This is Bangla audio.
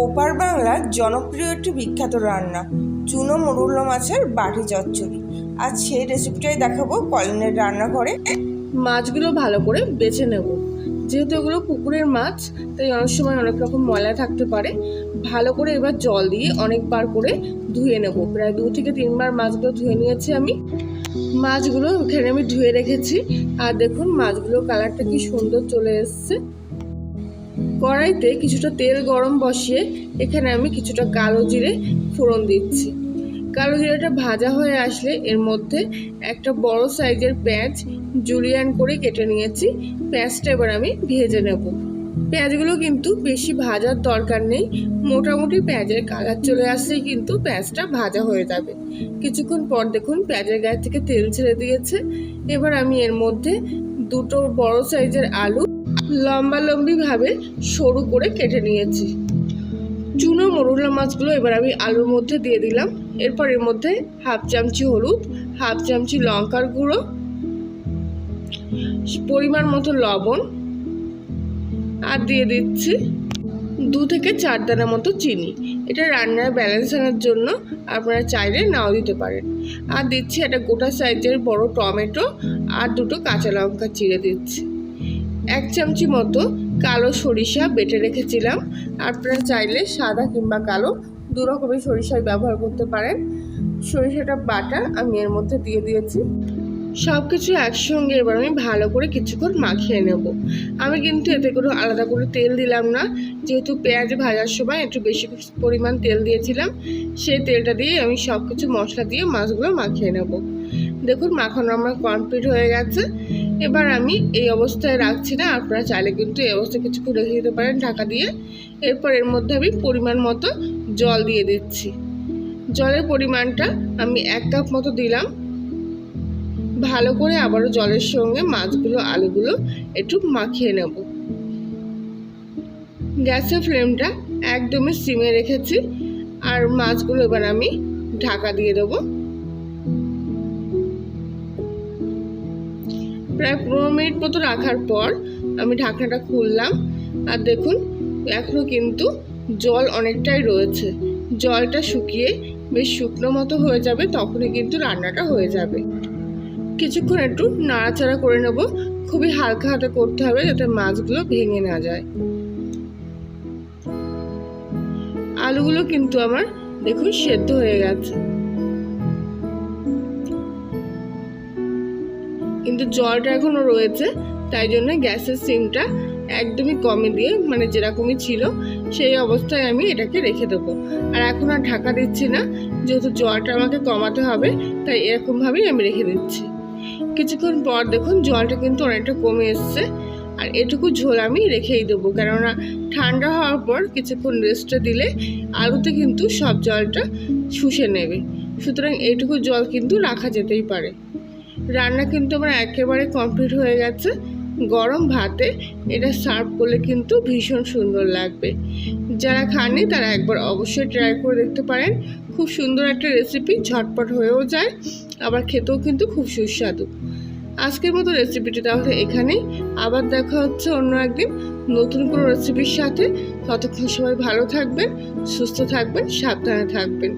ওপার বাংলার জনপ্রিয় একটি বিখ্যাত রান্না চুনো মরুলা মাছের বাটি চচ্চড়ি। আজ সেই রেসিপিটাই দেখাবো কলিনের রান্নাঘরে। মাছগুলো ভালো করে বেছে নেব। যেহেতু এগুলো পুকুরের মাছ, তাই অনেক সময় অনেক রকম ময়লা থাকতে পারে। ভালো করে এবার জল দিয়ে অনেকবার করে ধুয়ে নেব। প্রায় 2 থেকে 3 বার মাছগুলো ধুয়ে নিয়েছি আমি। মাছগুলো এখানে আমি ধুয়ে রেখেছি। আর দেখুন মাছগুলোর কালারটা কি সুন্দর চলে এসছে। কড়াইতে কিছুটা তেল গরম বসিয়ে এখানে আমি কিছুটা কালো জিরে ফোড়ন দিচ্ছি। কালো জিরাটা ভাজা হয়ে আসলে এর মধ্যে একটা বড় সাইজের পেঁয়াজ জুলিয়ান করে কেটে নিয়েছি। পেঁয়াজটা এবার আমি ভেজে নেব। পেঁয়াজগুলো কিন্তু বেশি ভাজার দরকার নেই, মোটামুটি পেঁয়াজের কালার চলে আসলেই কিন্তু পেঁয়াজটা ভাজা হয়ে যাবে। কিছুক্ষণ পর দেখুন পেঁয়াজের গায়ে থেকে তেল ছেড়ে দিয়েছে। এবার আমি এর মধ্যে 2টো বড় সাইজের আলু লম্বালম্বিভাবে সরু করে কেটে নিয়েছি। চুনো মরুলা মাছগুলো এবার আমি আলুর মধ্যে দিয়ে দিলাম। এরপর এর মধ্যে 1/2 চামচি হলুদ, 1/2 চামচি লঙ্কার গুঁড়ো, পরিমাণ মতো লবণ, আর দিয়ে দিচ্ছি 2 থেকে 4 দানা মতো চিনি। এটা রান্নার ব্যালেন্স আনার জন্য আপনারা চাইলে নাও দিতে পারেন। আর দিচ্ছি একটা গোটা সাইজের বড় টমেটো আর 2টো কাঁচা লঙ্কা চিড়ে দিচ্ছি। 1 চামচি মতো কালো সরিষা বেটে রেখেছিলাম। আপনারা চাইলে সাদা কিংবা কালো 2 রকমের সরিষাই ব্যবহার করতে পারেন। সরিষাটা বাটা আমি এর মধ্যে দিয়ে দিয়েছি। সব কিছু একসঙ্গে এবার আমি ভালো করে কিছুক্ষণ মাখিয়ে নেব। আমি কিন্তু এতে করে আলাদা করে তেল দিলাম না, যেহেতু পেঁয়াজ ভাজার সময় একটু বেশি পরিমাণ তেল দিয়েছিলাম। সেই তেলটা দিয়ে আমি সব কিছু মশলা দিয়ে মাছগুলো মাখিয়ে নেব। দেখুন মাখানো আমার কমপ্লিট হয়ে গেছে। এবার আমি এই অবস্থায় রাখছি না, আপনারা চাইলে কিন্তু এই অবস্থায় কিছুক্ষণ রেখে দিতে পারেন ঢাকা দিয়ে। এরপর এর মধ্যে আমি পরিমাণ মতো জল দিয়ে দিচ্ছি। জলের পরিমাণটা আমি 1 কাপ মতো দিলাম। ভালো করে আবারও জলের সঙ্গে মাছগুলো আলুগুলো একটু মাখিয়ে নেব। গ্যাসের ফ্লেমটা একদমই সিমে রেখেছি। আর মাছগুলো এবার আমি ঢাকা দিয়ে দেবো। প্রায় 15 মিনিট মতো রাখার পর আমি ঢাকনাটা খুললাম। আর দেখুন এখনও কিন্তু জল অনেকটাই রয়েছে। জলটা শুকিয়ে বেশ শুকনো মতো হয়ে যাবে, তখনই কিন্তু রান্নাটা হয়ে যাবে। কিছুক্ষণ একটু নাড়াচাড়া করে নেব। খুবই হালকা হাতে করতে হবে যাতে মাছগুলো ভেঙে না যায়। আলুগুলো কিন্তু আমার দেখুন সেদ্ধ হয়ে গেছে, কিন্তু জলটা এখনো রয়েছে। তাই জন্য গ্যাসের সিমটা একদমই কমে দিয়ে, মানে যেরকমই ছিল সেই অবস্থায় আমি এটাকে রেখে দেবো। আর এখন আর ঢাকা দিচ্ছি না, যেহেতু জলটা আমাকে কমাতে হবে, তাই এরকমভাবেই আমি রেখে দিচ্ছি। কিছুক্ষণ পর দেখুন জলটা কিন্তু অনেকটা কমে এসছে। আর এটুকু ঝোল আমি রেখেই দেবো, কেননা ঠান্ডা হওয়ার পর কিছুক্ষণ রেস্টে দিলে আলুতে কিন্তু সব জলটা শুষে নেবে। সুতরাং এইটুকু জল কিন্তু রাখা যেতেই পারে। রান্না কিন্তু আমার একেবারে কমপ্লিট হয়ে গেছে। গরম ভাতে এটা সার্ভ করলে কিন্তু ভীষণ সুন্দর লাগবে। যারা খাননি তারা একবার অবশ্যই ট্রাই করে দেখতে পারেন। খুব সুন্দর একটা রেসিপি, ঝটপট হয়েও যায়, আবার খেতেও কিন্তু খুব সুস্বাদু। আজকের মতো রেসিপিটি তাহলে এখানেই। আবার দেখা হচ্ছে অন্য একদিন নতুন কোনো রেসিপির সাথে। ততক্ষণ সবাই ভালো থাকবেন, সুস্থ থাকবেন, সাবধানে থাকবেন।